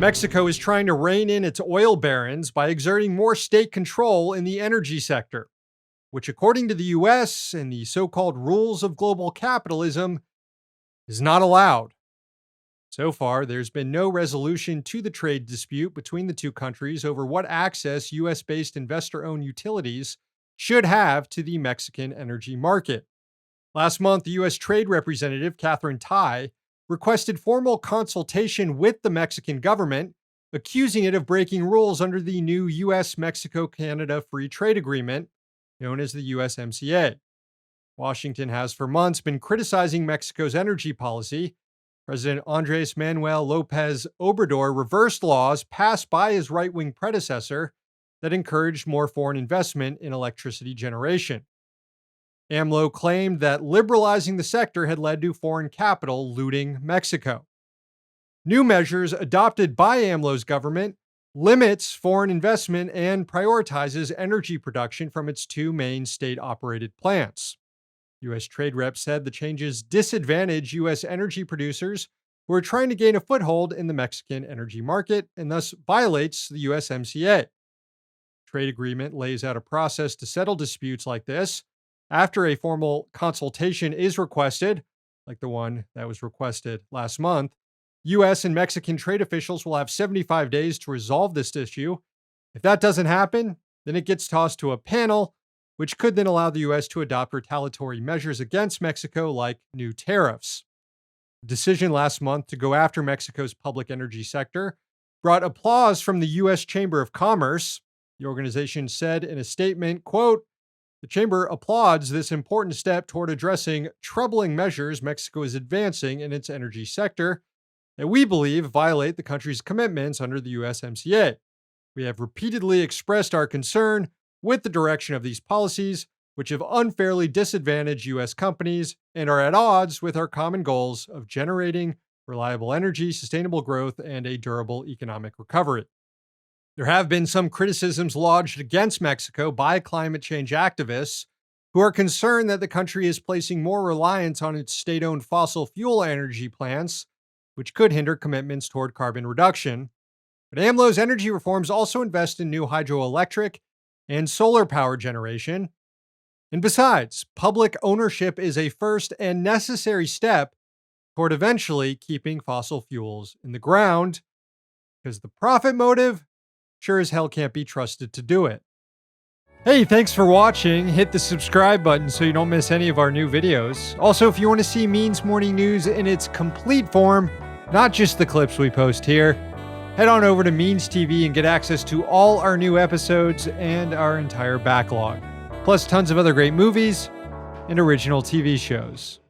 Mexico is trying to rein in its oil barons by exerting more state control in the energy sector, which, according to the US and the so called rules of global capitalism, is not allowed. So far, there's been no resolution to the trade dispute between the two countries over what access US based investor owned utilities should have to the Mexican energy market. Last month, the US Trade Representative, Catherine Tai, requested formal consultation with the Mexican government, accusing it of breaking rules under the new US Mexico-Canada Free Trade Agreement, known as the USMCA. Washington has for months been criticizing Mexico's energy policy. President Andres Manuel Lopez Obrador reversed laws passed by his right-wing predecessor that encouraged more foreign investment in electricity generation. AMLO claimed that liberalizing the sector had led to foreign capital looting Mexico. New measures adopted by AMLO's government limits foreign investment and prioritizes energy production from its two main state-operated plants. U.S. Trade Rep said the changes disadvantage U.S. energy producers who are trying to gain a foothold in the Mexican energy market and thus violates the USMCA. The trade agreement lays out a process to settle disputes like this. After a formal consultation is requested, like the one that was requested last month, U.S. and Mexican trade officials will have 75 days to resolve this issue. If that doesn't happen, then it gets tossed to a panel, which could then allow the U.S. to adopt retaliatory measures against Mexico, like new tariffs. The decision last month to go after Mexico's public energy sector brought applause from the U.S. Chamber of Commerce. The organization said in a statement, quote, "The Chamber applauds this important step toward addressing troubling measures Mexico is advancing in its energy sector that we believe violate the country's commitments under the USMCA. We have repeatedly expressed our concern with the direction of these policies, which have unfairly disadvantaged U.S. companies and are at odds with our common goals of generating reliable energy, sustainable growth, and a durable economic recovery." There have been some criticisms lodged against Mexico by climate change activists who are concerned that the country is placing more reliance on its state-owned fossil fuel energy plants, which could hinder commitments toward carbon reduction. But AMLO's energy reforms also invest in new hydroelectric and solar power generation. And besides, public ownership is a first and necessary step toward eventually keeping fossil fuels in the ground, because the profit motive sure as hell can't be trusted to do it. Hey, thanks for watching. Hit the subscribe button so you don't miss any of our new videos. Also, if you want to see Means Morning News in its complete form, not just the clips we post here, head on over to Means TV and get access to all our new episodes and our entire backlog, plus tons of other great movies and original TV shows.